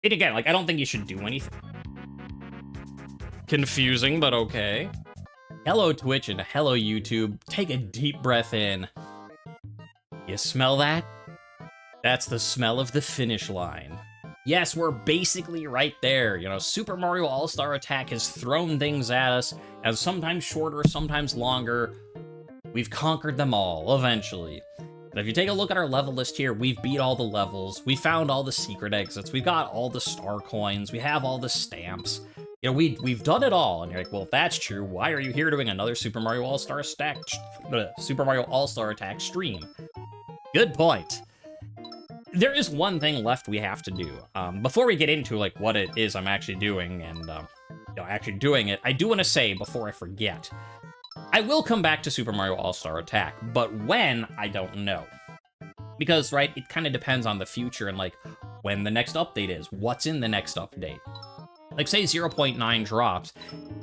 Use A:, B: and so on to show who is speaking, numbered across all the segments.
A: And again, like, I don't think you should do anything. Confusing, but okay. Hello, Twitch, and hello, YouTube. Take a deep breath in. You smell that? That's the smell of the finish line. Yes, we're basically right there. You know, Super Mario All-Star Attack has thrown things at us, as sometimes shorter, sometimes longer. We've conquered them all, eventually. And if you take a look at our level list here, we've beat all the levels, we found all the secret exits, we've got all the star coins, we have all the stamps. You know, we've done it all, and you're like, well, if that's true, why are you here doing another Super Mario All-Star Attack stream? Good point. There is one thing left we have to do. Before we get into, like, what it is I'm actually doing, and, you know, actually doing it, I do want to say, before I forget, I will come back to Super Mario All-Star Attack, but when, I don't know. Because, right, it kind of depends on the future and, like, when the next update is, what's in the next update. Like, say 0.9 drops,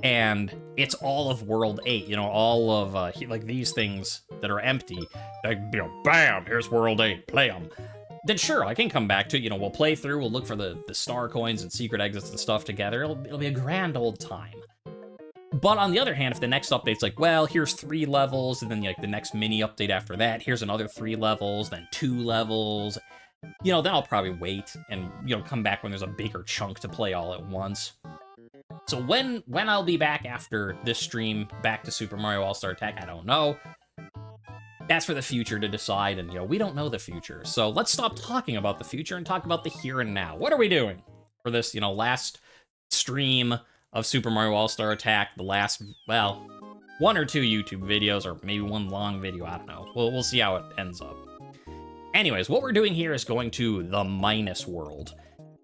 A: and it's all of World 8, you know, all of, like, these things that are empty. Like, you know, bam, here's World 8, play them. Then sure, I can come back to it, you know, we'll play through, we'll look for the star coins and secret exits and stuff together. It'll be a grand old time. But on the other hand, if the next update's like, well, here's 3 levels, and then, like, the next mini update after that, here's another 3 levels, then 2 levels, you know, then I'll probably wait and, you know, come back when there's a bigger chunk to play all at once. So when I'll be back after this stream, back to Super Mario All-Star Attack, I don't know. That's for the future to decide, and, you know, we don't know the future. So let's stop talking about the future and talk about the here and now. What are we doing for this, you know, last stream of Super Mario All-Star Attack, the last, well, 1 or 2 YouTube videos, or maybe 1 long video, I don't know. We'll see how it ends up. Anyways, what we're doing here is going to the Minus World.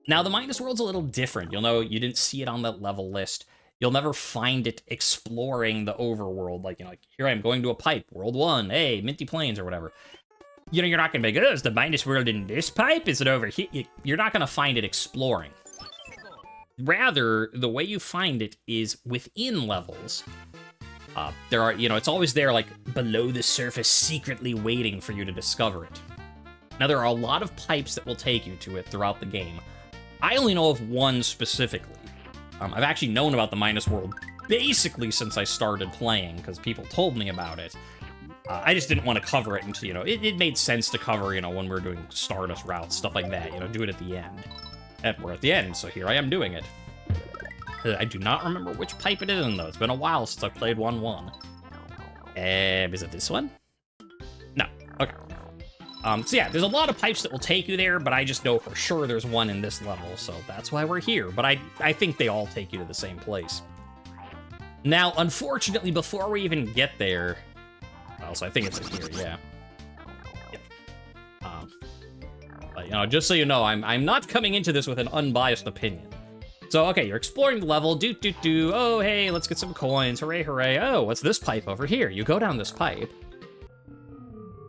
A: Now, the Minus World's a little different. You'll know you didn't see it on that level list. You'll never find it exploring the overworld. Like, you know, like, here I am going to a pipe, World 1, hey, Minty Plains, or whatever. You know, you're not going to be like, oh, is the Minus World in this pipe? Is it over here? You're not going to find it exploring. Rather, the way you find it is within levels. There are, you know, it's always there, like, below the surface, secretly waiting for you to discover it. Now, there are a lot of pipes that will take you to it throughout the game. I only know of one specifically. I've actually known about the Minus World basically since I started playing, because people told me about it. I just didn't want to cover it until, you know, it made sense to cover, you know, when we're doing Stardust routes, stuff like that, you know, do it at the end. And we're at the end, so here I am doing it. I do not remember which pipe it is in, though. It's been a while since I played 1-1. Is it this one? No. Okay. So yeah, there's a lot of pipes that will take you there, but I just know for sure there's one in this level, so that's why we're here. But I think they all take you to the same place. Now, unfortunately, before we even get there... Well, so I think it's in here, yeah. But, you know, just so you know, I'm not coming into this with an unbiased opinion. So, okay, you're exploring the level, oh, hey, let's get some coins, hooray, hooray, oh, what's this pipe over here? You go down this pipe,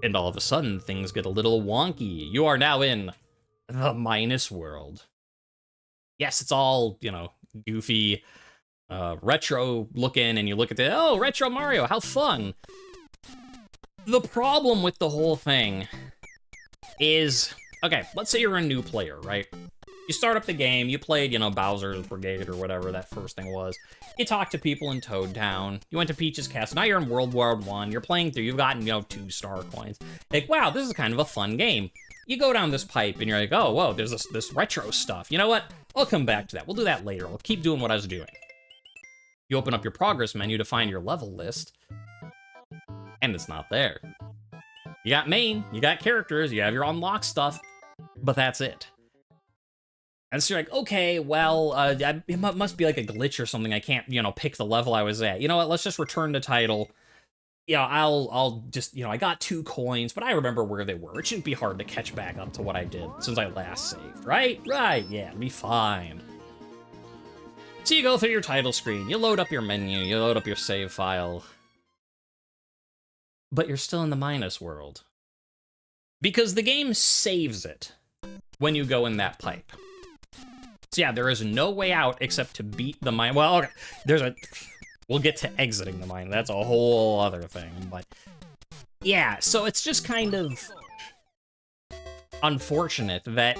A: and all of a sudden, things get a little wonky. You are now in the Minus World. Yes, it's all, you know, goofy, retro looking, and you look at the, oh, Retro Mario, how fun! The problem with the whole thing is, okay, let's say you're a new player, right? You start up the game, you played, you know, Bowser's Brigade or whatever that first thing was. You talked to people in Toad Town. You went to Peach's Castle. Now you're in World War 1. You're playing through. You've gotten, you know, 2 star coins. Like, wow, this is kind of a fun game. You go down this pipe and you're like, oh, whoa, there's this retro stuff. You know what? I'll come back to that. We'll do that later. I'll keep doing what I was doing. You open up your progress menu to find your level list, and it's not there. You got main, you got characters, you have your unlock stuff, but that's it. And so you're like, okay, well, it must be like a glitch or something. I can't, you know, pick the level I was at. You know what? Let's just return the title. Yeah, I'll just, you know, I got 2 coins, but I remember where they were. It shouldn't be hard to catch back up to what I did since I last saved, right? Right, yeah, it'll be fine. So you go through your title screen, you load up your menu, you load up your save file. But you're still in the Minus World. Because the game saves it when you go in that pipe. So yeah, there is no way out except to beat the mine. Well, okay, we'll get to exiting the mine. That's a whole other thing, but yeah, so it's just kind of unfortunate that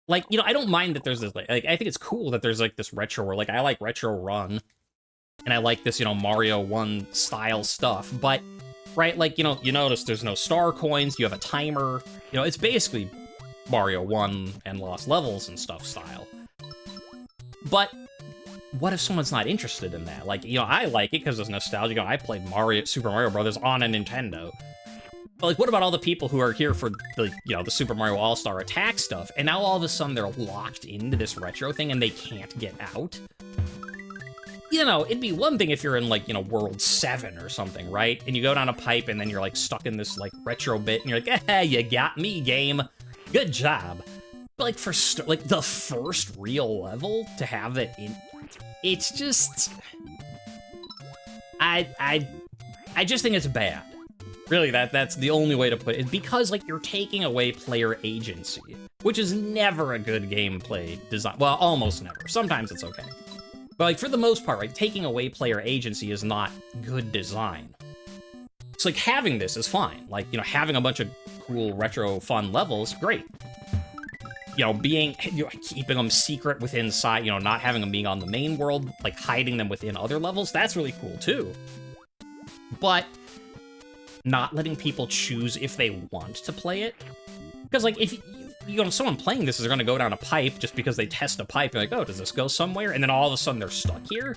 A: like, you know, I don't mind that there's this, like, I think it's cool that there's, like, this retro, where, like, I like Retro Run, and I like this, you know, Mario 1 style stuff, but, right, like, you know, you notice there's no star coins, you have a timer, you know, it's basically Mario 1 and Lost Levels and stuff style. But what if someone's not interested in that? Like, you know, I like it because it's nostalgic. You know, I played Super Mario Brothers on a Nintendo. But, like, what about all the people who are here for the, you know, the Super Mario All-Star Attack stuff, and now all of a sudden they're locked into this retro thing and they can't get out? You know, it'd be one thing if you're in, like, you know, World 7 or something, right? And you go down a pipe and then you're, like, stuck in this, like, retro bit, and you're like, eh, you got me, game. Good job. But, like, for, like, the first real level to have it in... It's just... I just think it's bad. Really, that's the only way to put it. Because, like, you're taking away player agency, which is never a good gameplay design. Well, almost never. Sometimes it's okay. But, like, for the most part, right, taking away player agency is not good design. So, like, having this is fine. Like, you know, having a bunch of cool retro fun levels, great. You know, keeping them secret within inside, you know, not having them being on the main world, like, hiding them within other levels, that's really cool, too. But not letting people choose if they want to play it. Because, like, if you know, someone playing this is going to go down a pipe just because they test a pipe, you're like, oh, does this go somewhere? And then all of a sudden they're stuck here?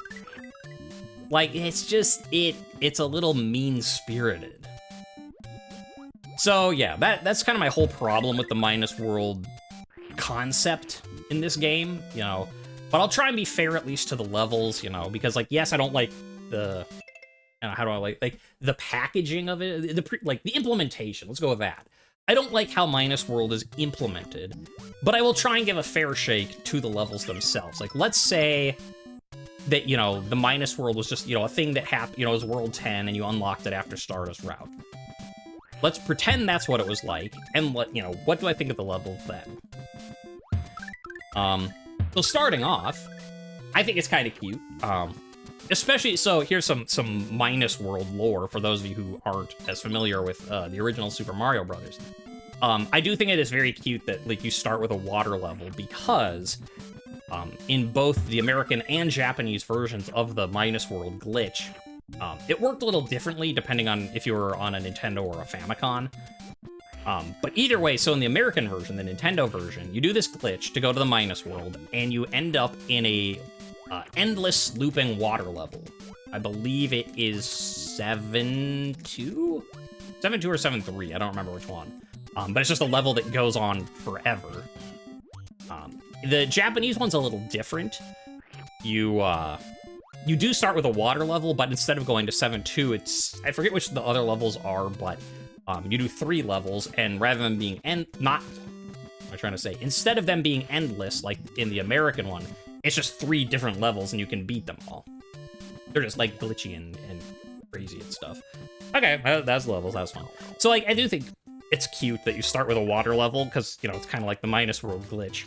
A: Like, it's just, it's a little mean-spirited. So, yeah, that's kind of my whole problem with the Minus World concept in this game, you know. But I'll try and be fair at least to the levels, you know, because, like, yes, I don't like the... how do I like the packaging of it, the implementation, let's go with that. I don't like how Minus World is implemented, but I will try and give a fair shake to the levels themselves. Like, let's say that, you know, the Minus World was just, you know, a thing that happened, you know, it was World 10 and you unlocked it after Stardust Route. Let's pretend that's what it was like, and you know, what do I think of the level then? So starting off, I think it's kind of cute. Especially, so here's some Minus World lore for those of you who aren't as familiar with the original Super Mario Brothers. I do think it is very cute that, like, you start with a water level because in both the American and Japanese versions of the Minus World glitch, it worked a little differently depending on if you were on a Nintendo or a Famicom. But either way, so in the American version, the Nintendo version, you do this glitch to go to the Minus World, and you end up in a endless looping water level. I believe it is 7-2? 7-2 or 7-3, I don't remember which one. But it's just a level that goes on forever. The Japanese one's a little different. You do start with a water level, but instead of going to 7-2, it's... I forget which the other levels are, but you do 3 levels, and rather than being instead of them being endless, like in the American one, it's just 3 different levels, and you can beat them all. They're just, like, glitchy and crazy and stuff. Okay, that's levels, that's fun. So, like, I do think it's cute that you start with a water level, because, you know, it's kind of like the Minus World glitch.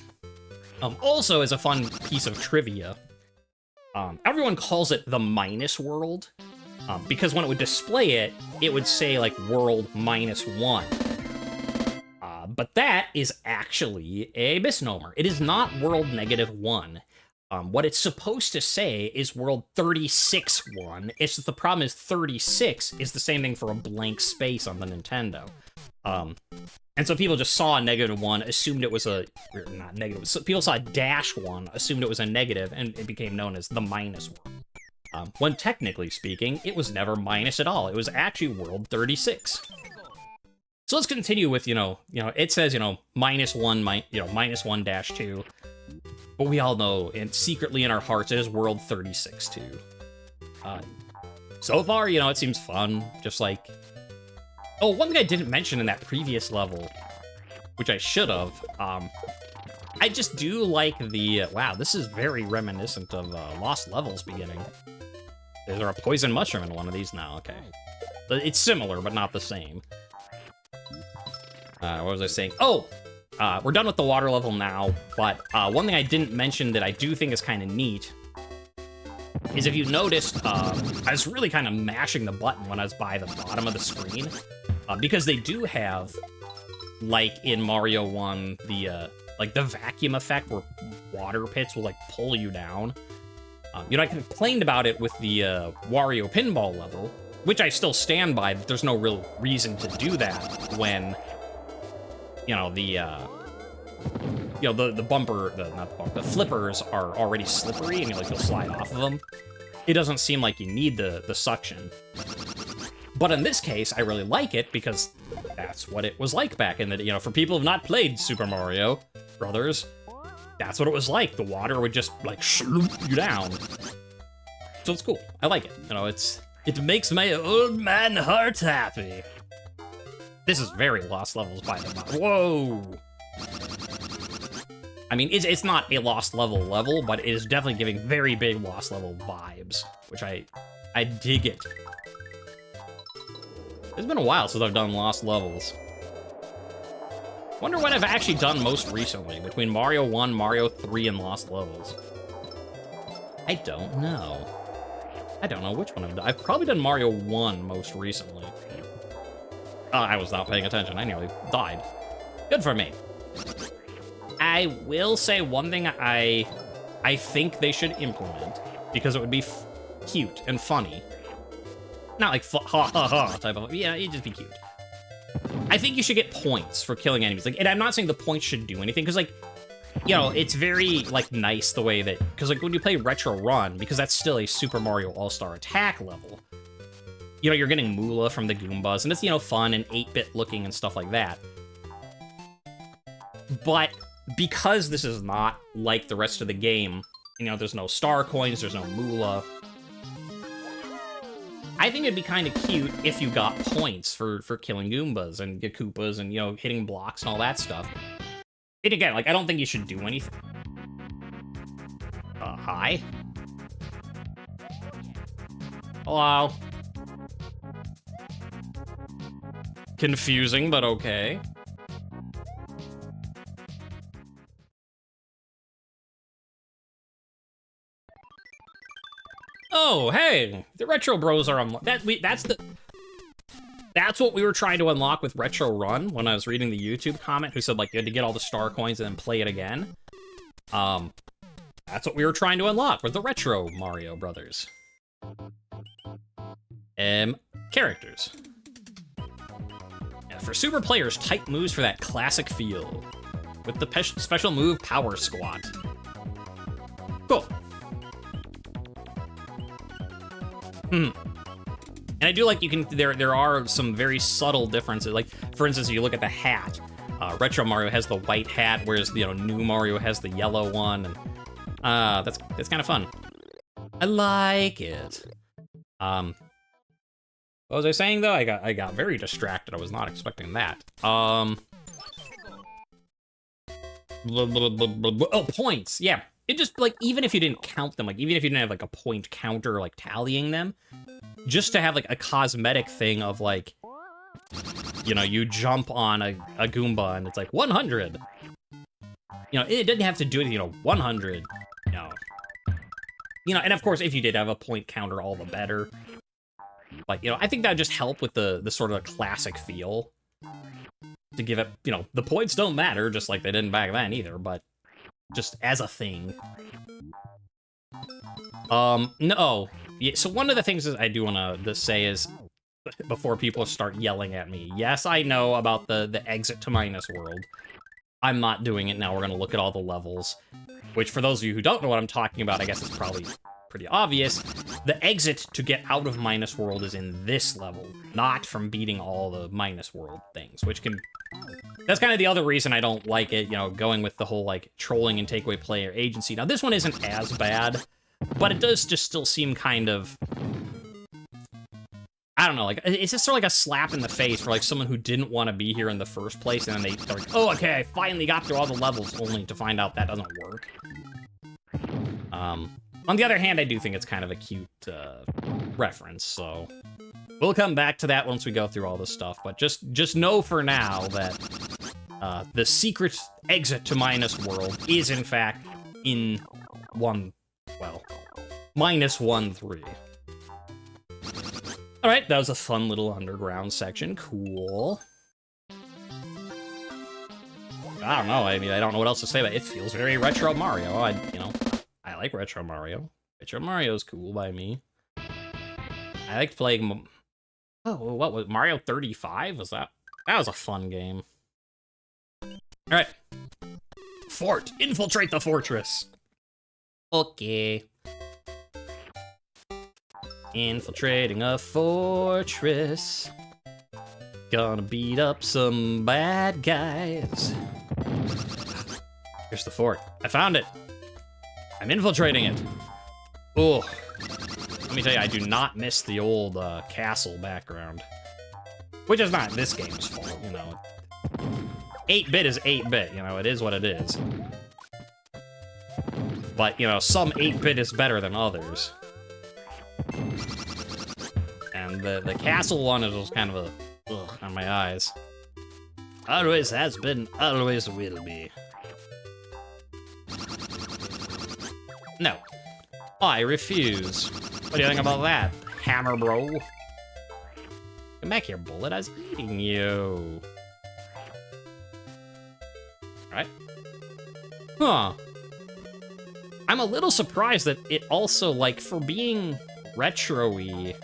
A: Also, as a fun piece of trivia, everyone calls it the Minus World, because when it would display it, it would say, like, World -1. But that is actually a misnomer. It is not World -1. What it's supposed to say is World 36-1. It's just the problem is 36 is the same thing for a blank space on the Nintendo. And so people just saw a -1, assumed it was a... not negative. So people saw a -1, assumed it was a negative, and it became known as the Minus World. When technically speaking, it was never minus at all. It was actually World 36. So let's continue with, you know, it says, you know, -1, -1-2. But we all know, and secretly in our hearts, it is World 36 too. So far, you know, it seems fun. Just like... Oh, one thing I didn't mention in that previous level, which I should have, I just do like the... wow, this is very reminiscent of Lost Levels beginning. Is there a poison mushroom in one of these now? Okay. But it's similar, but not the same. What was I saying? Oh! We're done with the water level now, but one thing I didn't mention that I do think is kind of neat is if you noticed, I was really kind of mashing the button when I was by the bottom of the screen, because they do have, like in Mario 1, the Like the vacuum effect where water pits will like pull you down. You know, I complained about it with the Wario pinball level, which I still stand by. That there's no real reason to do that when, you know, the the flippers are already slippery and you'll slide off of them. It doesn't seem like you need the suction. But in this case, I really like it because that's what it was like back in the, you know, for people who've not played Super Mario Brothers, that's what it was like. The water would just like sloop you down. So it's cool. I like it. You know, it makes my old man heart happy. This is very Lost Levels by the way. Whoa. I mean, it's not a Lost level, but it is definitely giving very big Lost Level vibes, which I dig it. It's been a while since I've done Lost Levels. Wonder what I've actually done most recently, between Mario 1, Mario 3, and Lost Levels. I don't know. I don't know which one I've done. I've probably done Mario 1 most recently. I was not paying attention. I nearly died. Good for me. I will say one thing I think they should implement, because it would be cute and funny. Not like ha ha ha type of, yeah, it'd just be cute. I think you should get points for killing enemies. Like, and I'm not saying the points should do anything, because like, you know, it's very like nice the way that, because like when you play Retro Run, because that's still a Super Mario All-Star Attack level, you know, you're getting Moolah from the Goombas, and it's, you know, fun and 8-bit looking and stuff like that. But because this is not like the rest of the game, you know, there's no star coins, there's no Moolah, I think it'd be kind of cute if you got points for killing Goombas and Koopas and, you know, hitting blocks and all that stuff. And again, like, I don't think you should do anything. Hi? Hello? Confusing, but okay. Oh, hey, the Retro Bros are unlocked. That's what we were trying to unlock with Retro Run when I was reading the YouTube comment who said, like, you had to get all the star coins and then play it again. That's what we were trying to unlock with the Retro Mario Brothers. Characters. Yeah, for super players, type moves for that classic feel. With the special move, Power Squat. Cool. And I do like you can, there are some very subtle differences. Like, for instance, if you look at the hat, Retro Mario has the white hat, whereas, you know, New Mario has the yellow one, and that's kind of fun. I like it. What was I saying though? I got very distracted. I was not expecting that. Oh, points. Yeah. It just, like, even if you didn't count them, like, even if you didn't have, like, a point counter, like, tallying them, just to have, like, a cosmetic thing of, like, you know, you jump on a Goomba and it's, like, 100. You know, it didn't have to do it, you know, 100, you know. You know, and of course, if you did have a point counter, all the better. But, you know, I think that would just help with the sort of classic feel. To give it, you know, the points don't matter, just like they didn't back then either, but just as a thing. No. Yeah, so one of the things that I do want to say is, before people start yelling at me, yes, I know about the exit to Minus World. I'm not doing it now. We're going to look at all the levels, which for those of you who don't know what I'm talking about, I guess it's probably pretty obvious. The exit to get out of Minus World is in this level, not from beating all the Minus World things, which can... That's kind of the other reason I don't like it, you know, going with the whole, like, trolling and take away player agency. Now, this one isn't as bad, but it does just still seem kind of... I don't know, like, it's just sort of like a slap in the face for, like, someone who didn't want to be here in the first place, and then they're like, oh, okay, I finally got through all the levels, only to find out that doesn't work. On the other hand, I do think it's kind of a cute, reference, so... We'll come back to that once we go through all this stuff, but just know for now that the secret exit to Minus World is, in fact, in -1-3. Alright, that was a fun little underground section. Cool. I don't know. I mean, I don't know what else to say, but it feels very retro Mario. I like retro Mario. Retro Mario's cool by me. I liked playing... Oh, what was Mario 35? Was that? That was a fun game. Alright. Fort. Infiltrate the fortress. Okay. Infiltrating a fortress. Gonna beat up some bad guys. Here's the fort. I found it. I'm infiltrating it. Oh. Let me tell you, I do not miss the old castle background. Which is not this game's fault, you know. 8-bit is 8-bit, you know, it is what it is. But, you know, some 8-bit is better than others. And the castle one is just kind of a ugh on my eyes. Always has been, always will be. No. I refuse. What do you think about that, hammer bro? Come back here, bullet. I was eating you. Alright. Huh. I'm a little surprised that it also, like, for being retro-y,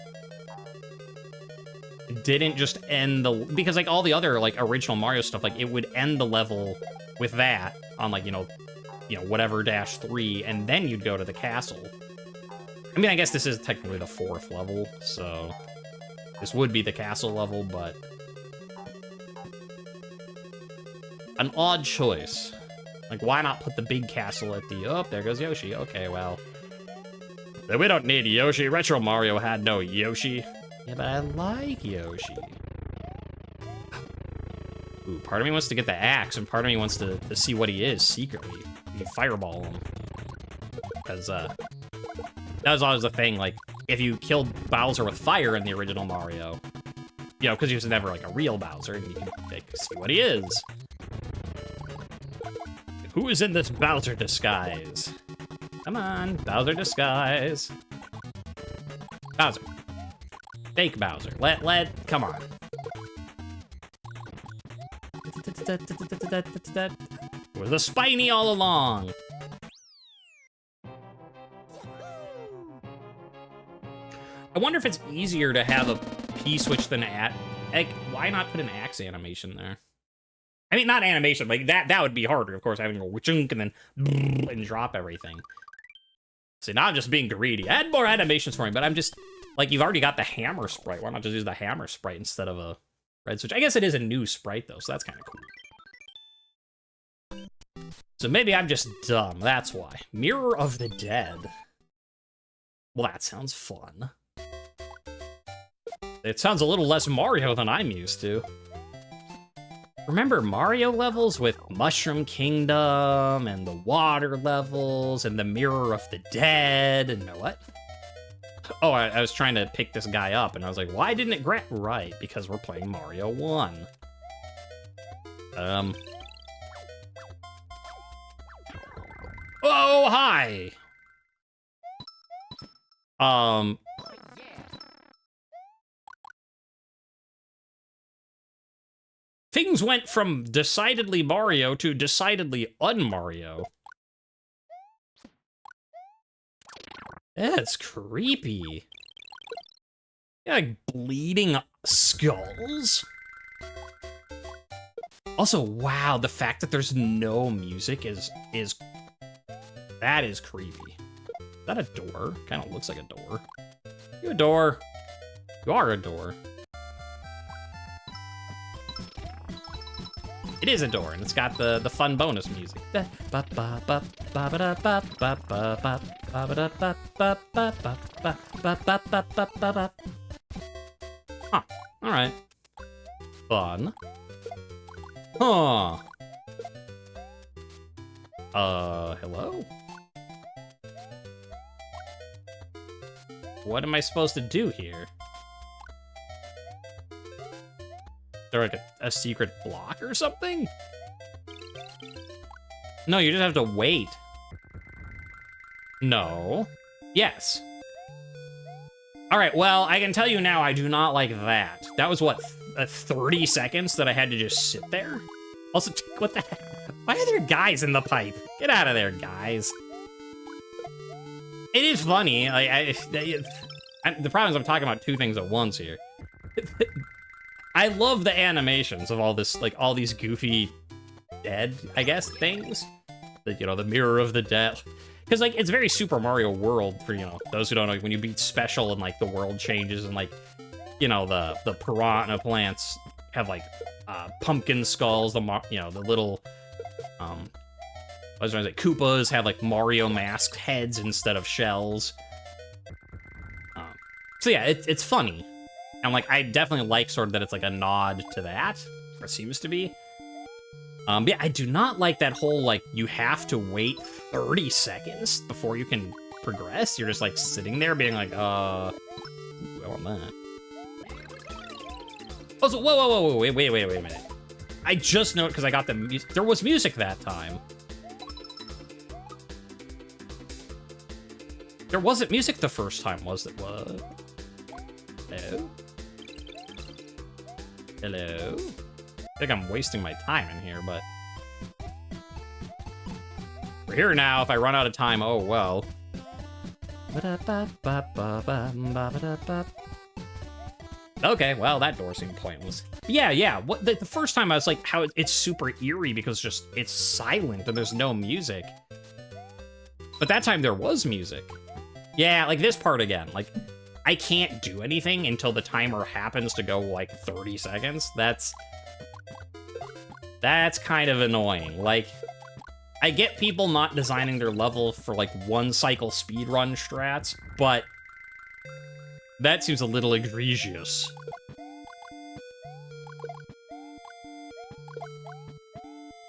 A: didn't just end the... Because, like, all the other, like, original Mario stuff, like, it would end the level with that on, like, you know, whatever -3, and then you'd go to the castle. I mean, I guess this is technically the 4th level, so... This would be the castle level, but... An odd choice. Like, why not put the big castle at the... Oh, there goes Yoshi. Okay, well... We don't need Yoshi. Retro Mario had no Yoshi. Yeah, but I like Yoshi. Ooh, part of me wants to get the axe, and part of me wants to see what he is secretly. You fireball him. Because, that was always the thing, like, if you killed Bowser with fire in the original Mario, you know, because he was never, like, a real Bowser, and you can, like, see what he is. Who is in this Bowser disguise? Come on, Bowser disguise. Bowser. Fake Bowser. Come on. It was a spiny all along. I wonder if it's easier to have a P-switch than like, why not put an axe animation there? I mean, not animation, like, that would be harder, of course, having a chunk and then and drop everything. See, now I'm just being greedy. Add more animations for me, but I'm just, like, you've already got the hammer sprite. Why not just use the hammer sprite instead of a red switch? I guess it is a new sprite, though, so that's kind of cool. So maybe I'm just dumb, that's why. Mirror of the Dead. Well, that sounds fun. It sounds a little less Mario than I'm used to. Remember Mario levels with Mushroom Kingdom and the water levels and the Mirror of the Dead and what? Oh, I was trying to pick this guy up and I was like, why didn't it grant? Right, because we're playing Mario 1. Oh, hi! Things went from decidedly Mario to decidedly un-Mario. That's creepy. Yeah, like bleeding skulls? Also, wow, the fact that there's no music is that is creepy. Is that a door? Kind of looks like a door. You a door? You are a door. It is a door, and it's got the fun bonus music. Huh, alright. Fun. Huh. Hello? What am I supposed to do here? Is there like a secret block or something? No, you just have to wait. No. Yes. All right, well, I can tell you now I do not like that. That was, what, 30 seconds that I had to just sit there? Also, what the heck? Why are there guys in the pipe? Get out of there, guys. It is funny. Like, the problem is I'm talking about two things at once here. I love the animations of all this, like, all these goofy dead, I guess, things. Like, you know, the mirror of the dead. Because, like, it's very Super Mario World for, you know, those who don't know, like, when you beat Special and, like, the world changes and, like, you know, the piranha plants have, like, pumpkin skulls, you know, the little, I was trying to say, Koopas have, like, Mario masked heads instead of shells. So, yeah, it's funny. And, like, I definitely like sort of that it's, like, a nod to that, or it seems to be. Yeah, I do not like that whole, like, you have to wait 30 seconds before you can progress. You're just, like, sitting there being like, ooh, I want that. Oh, so, whoa, wait a minute. I just know it because I got the music. There was music that time. There wasn't music the first time, was it? What? Hello? Hello? I think I'm wasting my time in here, but... we're here now. If I run out of time, oh well. Okay, well, that door seemed pointless. Yeah. What the first time I was like, how it's super eerie because just it's silent and there's no music. But that time there was music. Yeah, like this part again. Like, I can't do anything until the timer happens to go like 30 seconds. That's kind of annoying. Like, I get people not designing their level for like one cycle speedrun strats, but that seems a little egregious.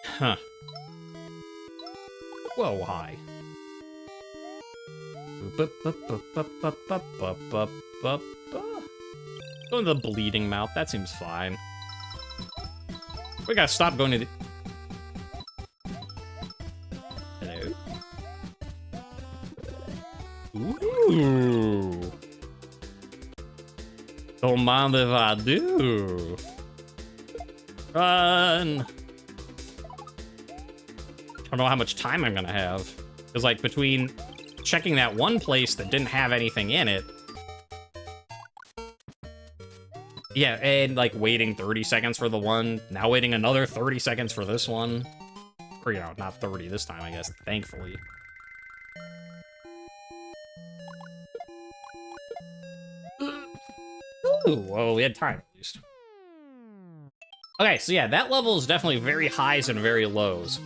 A: Huh. Whoa, hi. Going to the bleeding mouth, that seems fine. We gotta stop going to the... Hello? Ooh. Don't mind if I do. Run. I don't know how much time I'm gonna have. Because, like, between checking that one place that didn't have anything in it... yeah, and, like, waiting 30 seconds for the one, now waiting another 30 seconds for this one. Or, you know, not 30 this time, I guess, thankfully. Ooh, well, we had time, at least. Okay, so yeah, that level is definitely very highs and very lows.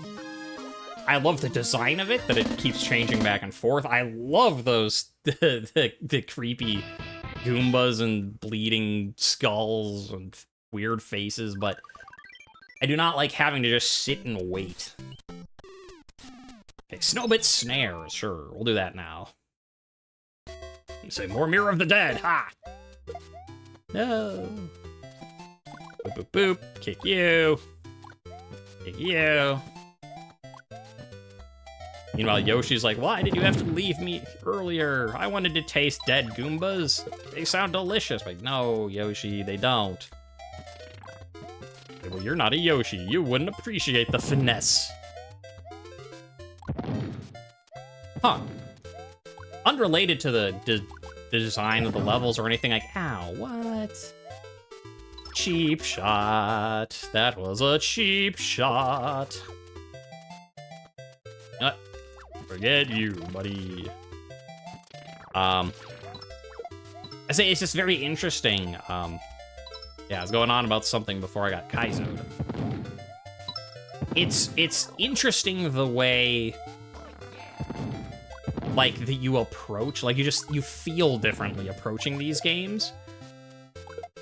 A: I love the design of it, that it keeps changing back and forth. I love those, the creepy Goombas and bleeding skulls and weird faces, but I do not like having to just sit and wait. Okay, Snowbit Snares, sure, we'll do that now. You say, more Mirror of the Dead, ha! No. Boop, boop, boop, kick you. Kick you. Meanwhile, Yoshi's like, why did you have to leave me earlier? I wanted to taste dead Goombas. They sound delicious. Like, no, Yoshi, they don't. Well, you're not a Yoshi. You wouldn't appreciate the finesse. Huh. Unrelated to the design of the levels or anything, like, ow, what? Cheap shot. That was a cheap shot. Forget you, buddy. I say it's just very interesting. Yeah, I was going on about something before I got Kaizo'd. It's interesting the way, like, that you approach, like, you feel differently approaching these games.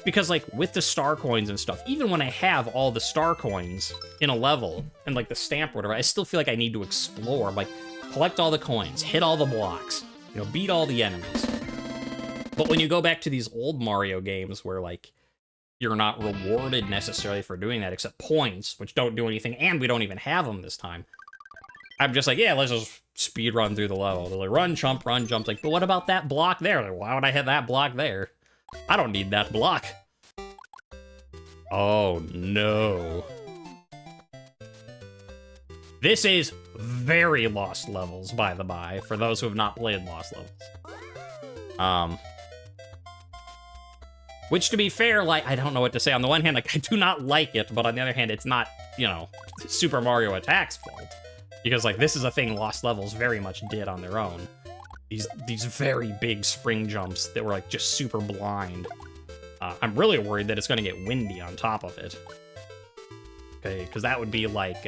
A: Because, like, with the star coins and stuff, even when I have all the star coins in a level, and, like, the stamp or whatever, I still feel like I need to explore, like, collect all the coins, hit all the blocks, you know, beat all the enemies. But when you go back to these old Mario games where, like, you're not rewarded necessarily for doing that, except points, which don't do anything, and we don't even have them this time, I'm just like, yeah, let's just speed run through the level. They're like, run, jump, like, but what about that block there? Like, why would I hit that block there? I don't need that block. Oh, no. This is very Lost Levels, by the by, for those who have not played Lost Levels. Which, to be fair, like, I don't know what to say. On the one hand, like, I do not like it, but on the other hand, it's not, you know, Super Mario Attack's fault. Because, like, this is a thing Lost Levels very much did on their own. These very big spring jumps that were, like, just super blind. I'm really worried that it's gonna get windy on top of it. Okay, because that would be, like,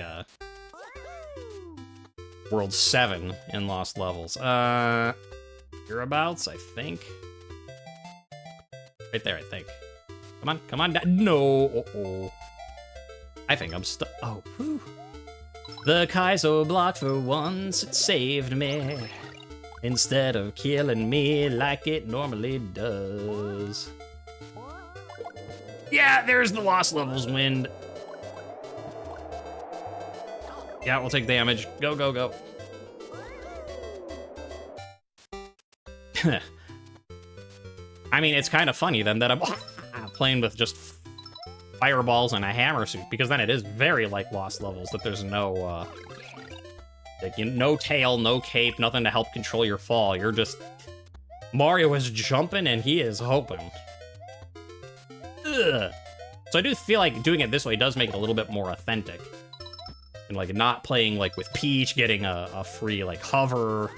A: World 7 in Lost Levels. Hereabouts, I think. Right there, I think. Come on, no, I think I'm stuck. Oh, whew. The Kaizo block for once, it saved me. Instead of killing me like it normally does. Yeah, there's the Lost Levels wind. Yeah, we'll take damage. Go, go, go. I mean, it's kind of funny then that I'm playing with just fireballs and a hammer suit, because then it is very like Lost Levels that there's no, like, no tail, no cape, nothing to help control your fall. You're just... Mario is jumping and he is hoping. Ugh. So I do feel like doing it this way does make it a little bit more authentic. And, like, not playing, like, with Peach, getting a free, like, hover.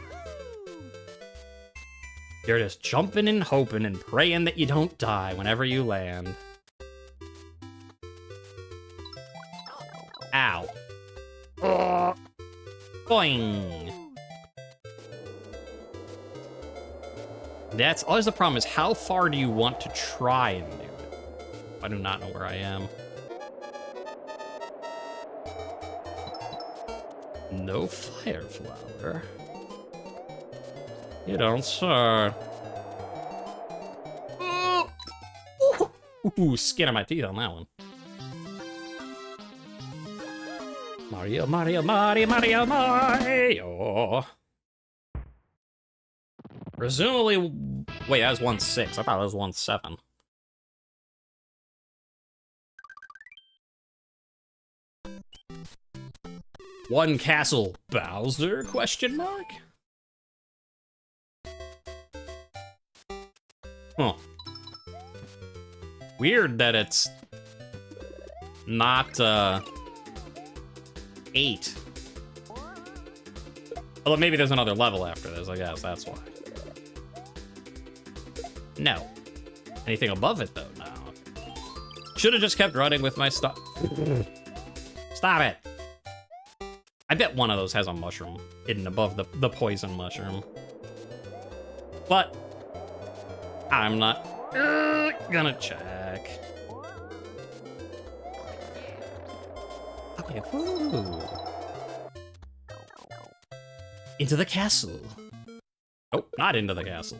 A: You're just jumping and hoping and praying that you don't die whenever you land. Ow. Boing. That's always the problem, is how far do you want to try and do it? I do not know where I am. No fire flower. You don't, sir. Ooh, skin on my teeth on that one. Mario, Mario, Mario, Mario, Mario. Presumably, wait, that was 1-6. I thought it was 1-7. One castle, Bowser? Question mark? Huh. Weird that it's not, 8. Although maybe there's another level after this, I guess, that's why. No. Anything above it, though? No. Should've just kept running with my stuff. Stop it! I bet one of those has a mushroom hidden above the poison mushroom. But I'm not gonna check. Okay, woo. Into the castle. Oh, not into the castle.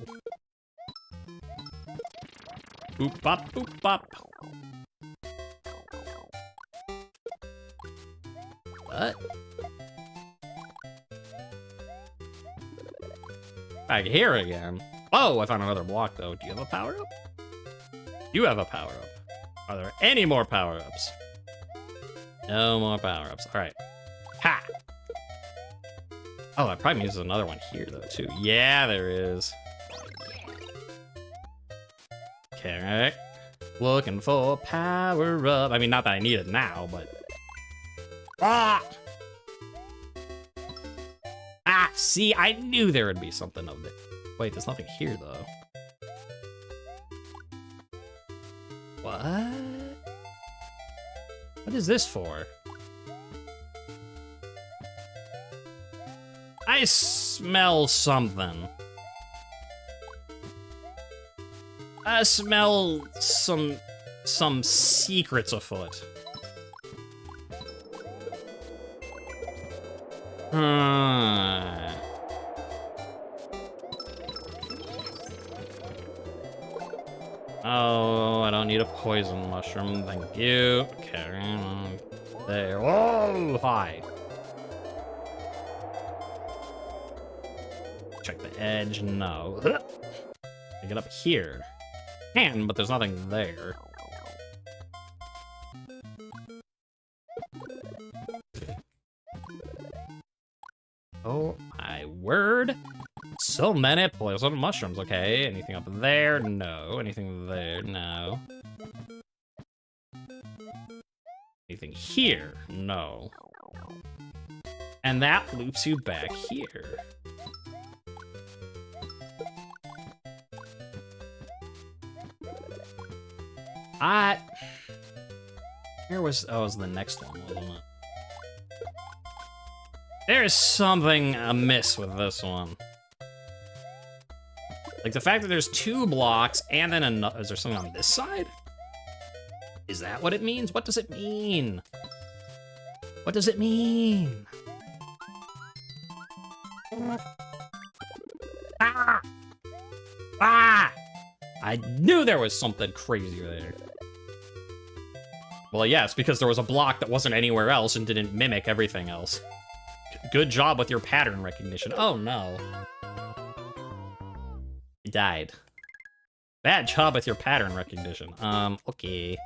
A: Boop bop, boop bop. What? Back here again. Oh, I found another block, though. Do you have a power-up? You have a power-up. Are there any more power-ups? No more power-ups. All right. Ha! Oh, I probably means there's another one here, though, too. Yeah, there is. Okay. Looking for power-up. I mean, not that I need it now, but... Ah! Ah, see, I knew there would be something of it. Wait, there's nothing here, though. What? What is this for? I smell something. I smell some secrets afoot. Oh, I don't need a poison mushroom, thank you. Okay, there. Whoa, hi. Check the edge, no. I get up here. Can, but there's nothing there. So many poison mushrooms. Okay, anything up there? No. Anything there? No. Anything here? No. And that loops you back here. Here was... Oh, it was the next one, wasn't it? There is something amiss with this one. Like, the fact that there's 2 blocks, and then another... Is there something on this side? Is that what it means? What does it mean? What does it mean? Ah! Ah! I knew there was something crazy there. Well, yes, because there was a block that wasn't anywhere else and didn't mimic everything else. Good job with your pattern recognition. Oh, no. He died. Bad job with your pattern recognition. Okay.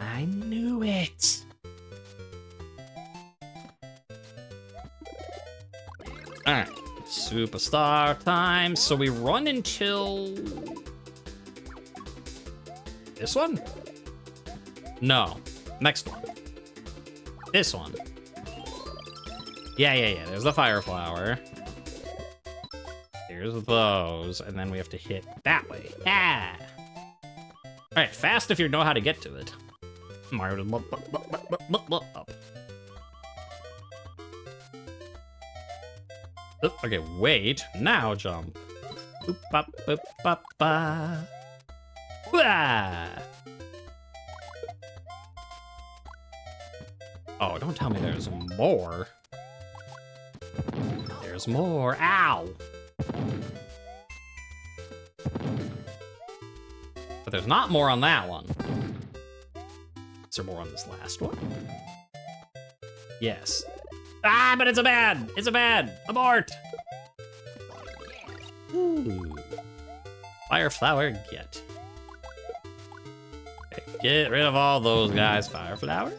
A: I knew it. Alright. Superstar time. So we run until... This one? No. Next one. This one. Yeah. There's the fire flower. Here's those. And then we have to hit that way. Ah! Alright, fast if you know how to get to it. Up. Okay, wait. Now jump. Boop, bop, boop, bop, ba. Wah! Oh, don't tell me there's more. There's more. Ow! But there's not more on that one. Is there more on this last one? Yes. Ah, but it's a bad! It's a bad! Abort! Ooh. Fire flower, get. Okay, get rid of all those guys. Fire flower?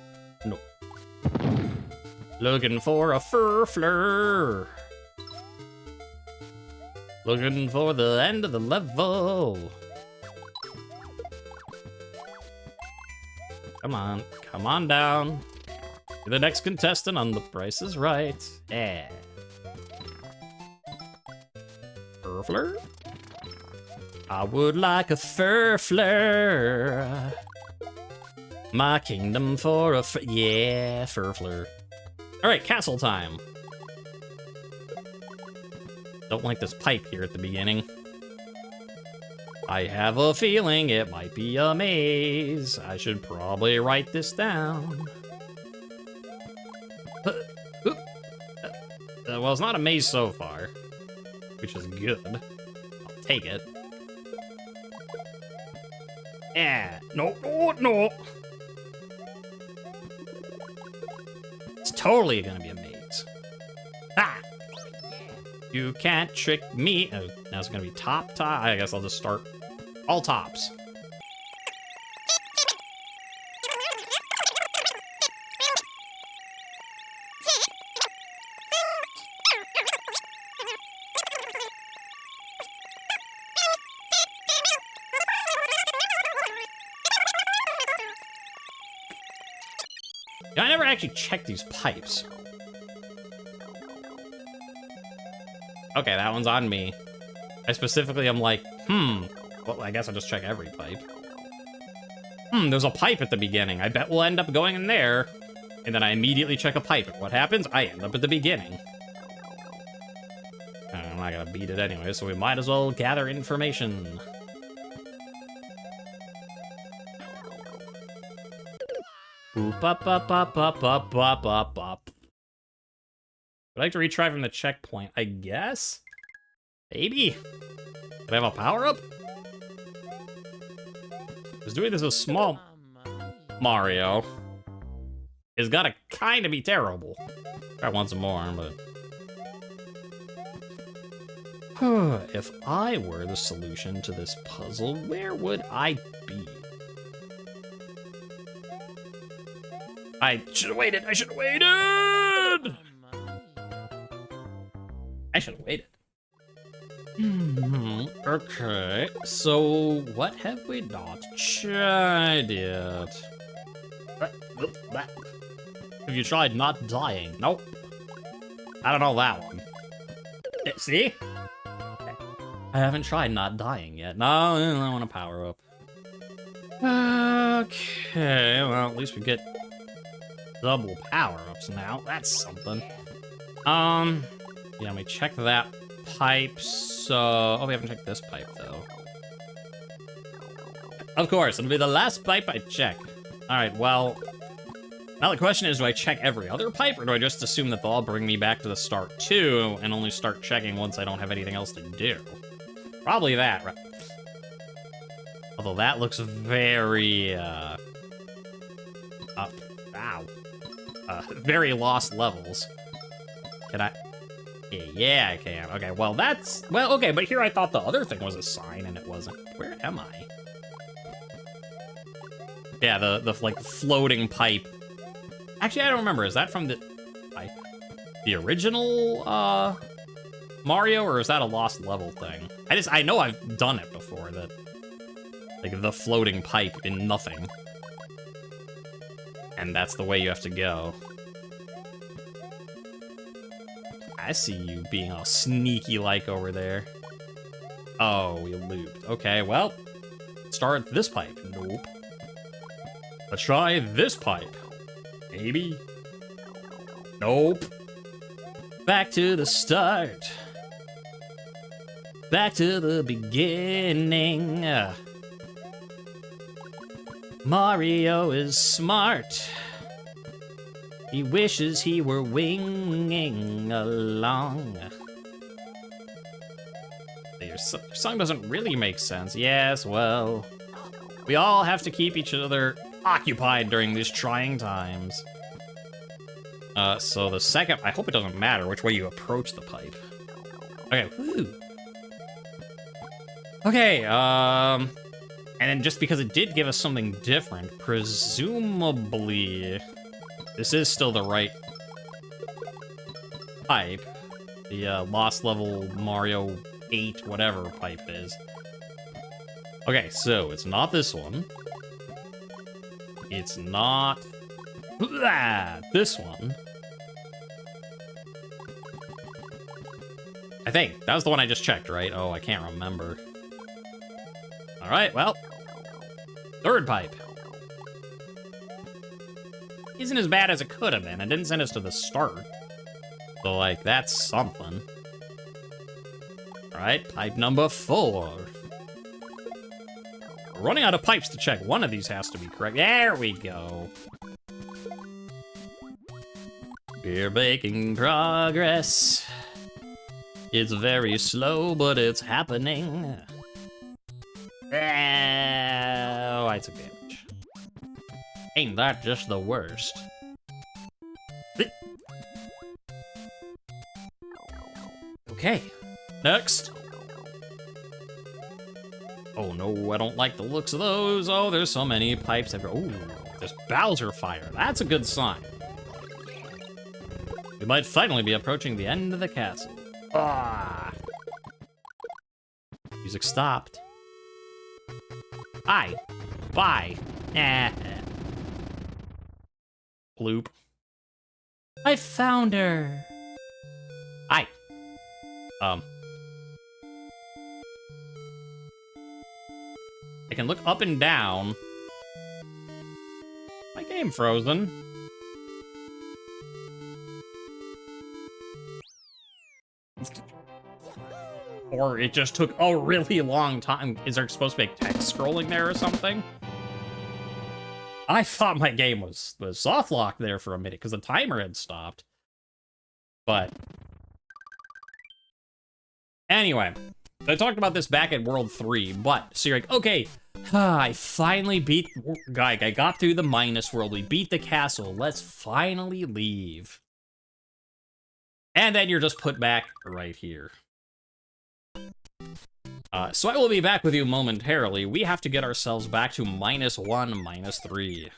A: No. Looking for a furfler. Looking for the end of the level. Come on down. You're the next contestant on The Price is Right. Yeah. Furfler? I would like a furfler. My kingdom for a yeah, furfler. Alright, castle time. Don't like this pipe here at the beginning. I have a feeling it might be a maze. I should probably write this down. Well, it's not a maze so far, which is good. I'll take it. Yeah. No. It's totally gonna be a maze. Ah! You can't trick me. Oh, now it's gonna be top. I guess I'll just start all tops. I never actually checked these pipes. Okay, that one's on me. I specifically am like, well, I guess I'll just check every pipe. There's a pipe at the beginning. I bet we'll end up going in there. And then I immediately check a pipe. And what happens? I end up at the beginning. I'm not gonna beat it anyway, so we might as well gather information. Boop, up, up, up, up, up, up, up, up. I'd like to retry from the checkpoint, I guess? Maybe? Did I have a power-up? Because doing this with small Mario is gotta kinda be terrible. I want some more, but... If I were the solution to this puzzle, where would I be? I should have waited! I should have waited! I should have waited. Okay, so what have we not tried yet? Have you tried not dying? Nope. I don't know that one. See? I haven't tried not dying yet. No, I want to power up. Okay, well, at least we get double power-ups now. That's something. Yeah, let me check that pipe. So, oh, we haven't checked this pipe, though. Of course, it'll be the last pipe I check. All right, well, now the question is, do I check every other pipe, or do I just assume that they'll all bring me back to the start, too, and only start checking once I don't have anything else to do? Probably that, right? Although that looks very, very lost levels. Can I? Yeah, I can. Okay, well, that's... Well, okay, but here I thought the other thing was a sign, and it wasn't. Where am I? Yeah, the like, floating pipe. Actually, I don't remember. Is that from the original, Mario, or is that a lost level thing? I know I've done it before, that... Like, the floating pipe in nothing. And that's the way you have to go. I see you being all sneaky-like over there. Oh, we looped. Okay, well, start this pipe. Nope. Let's try this pipe. Maybe. Nope. Back to the start. Back to the beginning. Mario is smart. He wishes he were winging along. Your song doesn't really make sense. Yes, well, we all have to keep each other occupied during these trying times. So the second, I hope it doesn't matter which way you approach the pipe. Okay, woo. Okay, and then just because it did give us something different, presumably this is still the right pipe. The lost level Mario 8 whatever pipe is. Okay, so it's not this one. It's not this one. I think. That was the one I just checked, right? Oh, I can't remember. Alright, well. Third pipe. Isn't as bad as it could have been. It didn't send us to the start. So, like, that's something. Alright, pipe number 4. We're running out of pipes to check. One of these has to be correct. There we go. We're making progress. It's very slow, but it's happening. Oh, I took damage. Ain't that just the worst? Okay, next. Oh no, I don't like the looks of those. Oh, there's so many pipes everywhere. Oh, there's Bowser fire. That's a good sign. We might finally be approaching the end of the castle. Ah. Music stopped. Hi. Bye. Bloop. I found her. Hi. I can look up and down. My game frozen. Or it just took a really long time. Is there supposed to be text scrolling there or something? I thought my game was soft locked there for a minute because the timer had stopped. But anyway, I talked about this back at World 3, but so you're like, okay, I finally beat, I got through the minus world, we beat the castle, let's finally leave. And then you're just put back right here. So I will be back with you momentarily. We have to get ourselves back to -1, -3.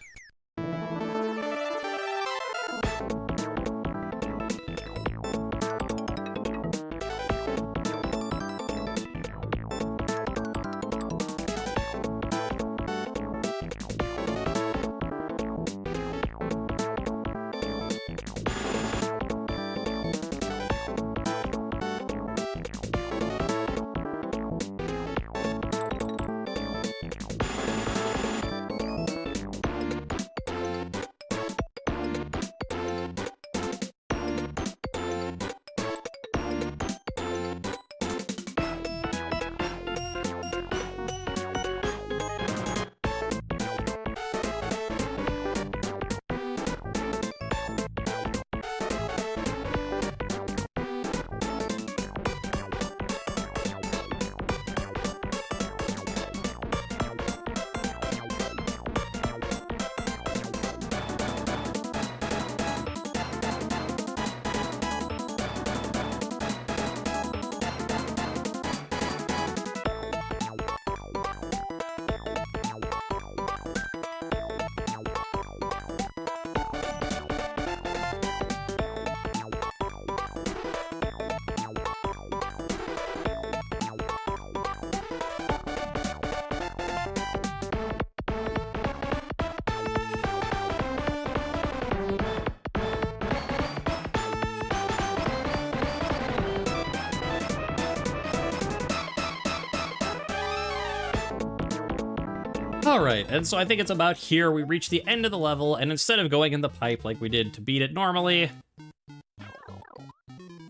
A: Alright, and so I think it's about here we reach the end of the level, and instead of going in the pipe like we did to beat it normally...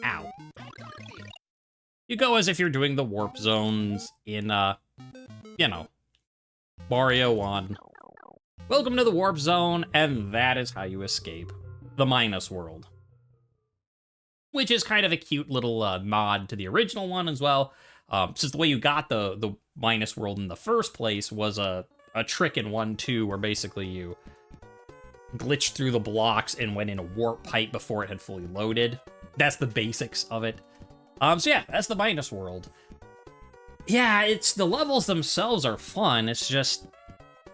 A: Ow. You go as if you're doing the warp zones in, you know, Mario 1. Welcome to the warp zone, and that is how you escape the Minus World. Which is kind of a cute little nod to the original one as well. Since the way you got the Minus World in the first place was a trick in 1-2 where basically you glitched through the blocks and went in a warp pipe before it had fully loaded. That's the basics of it. So yeah, that's the Minus World. Yeah, it's the levels themselves are fun. It's just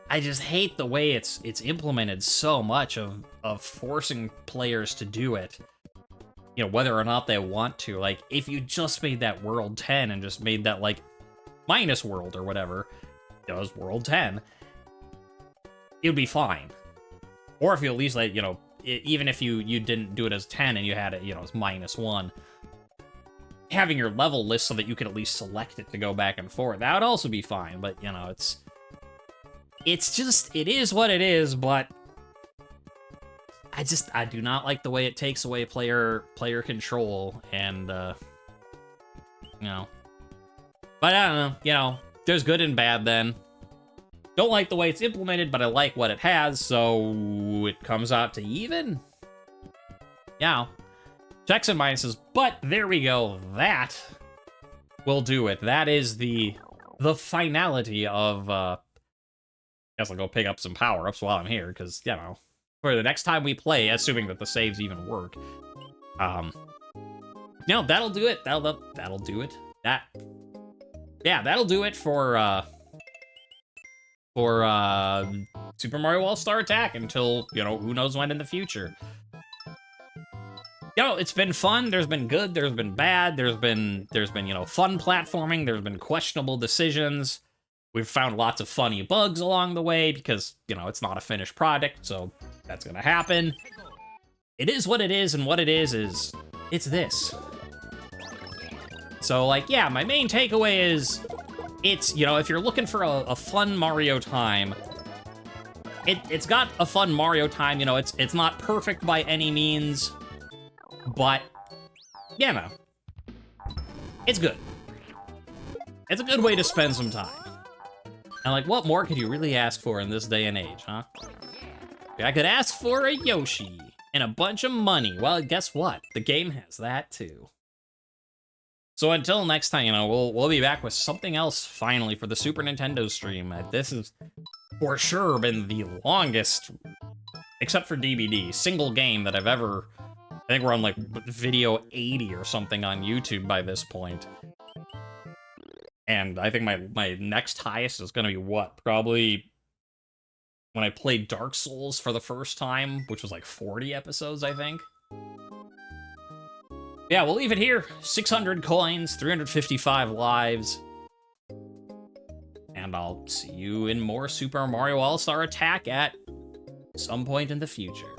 A: I just hate the way it's implemented so much of forcing players to do it. You know, whether or not they want to. Like, if you just made that World 10 and just made that, like, Minus World or whatever, it was World 10, it would be fine. Or if you at least, like, you know, even if you didn't do it as 10 and you had it, you know, as -1, having your level list so that you could at least select it to go back and forth, that would also be fine. But, you know, it's just, it is what it is, but I do not like the way it takes away player control, and, you know. But I don't know, you know, there's good and bad then. Don't like the way it's implemented, but I like what it has, so it comes out to even. Yeah. Checks and minuses, but there we go. That will do it. That is the finality of, guess I'll go pick up some power-ups while I'm here, because, you know, for the next time we play, assuming that the saves even work. No, that'll do it. That'll do it. Yeah, that'll do it for Super Mario All-Star Attack until, you know, who knows when in the future. You know, it's been fun. There's been good. There's been bad. There's been, you know, fun platforming. There's been questionable decisions. We've found lots of funny bugs along the way because, you know, it's not a finished product, so that's gonna happen. It is what it is, and what it is it's this. So, like, yeah, my main takeaway is, it's, you know, if you're looking for a fun Mario time, it's got a fun Mario time. You know, it's not perfect by any means, but, you know, it's good. It's a good way to spend some time. And, like, what more could you really ask for in this day and age, huh? I could ask for a Yoshi and a bunch of money. Well, guess what? The game has that, too. So until next time, you know, we'll be back with something else, finally, for the Super Nintendo stream. This has, for sure, been the longest, except for DVD, single game that I've ever... I think we're on, like, video 80 or something on YouTube by this point. And I think my next highest is gonna be what? Probably when I played Dark Souls for the first time, which was like 40 episodes, I think. Yeah, we'll leave it here. 600 coins, 355 lives. And I'll see you in more Super Mario All-Star Attack at some point in the future.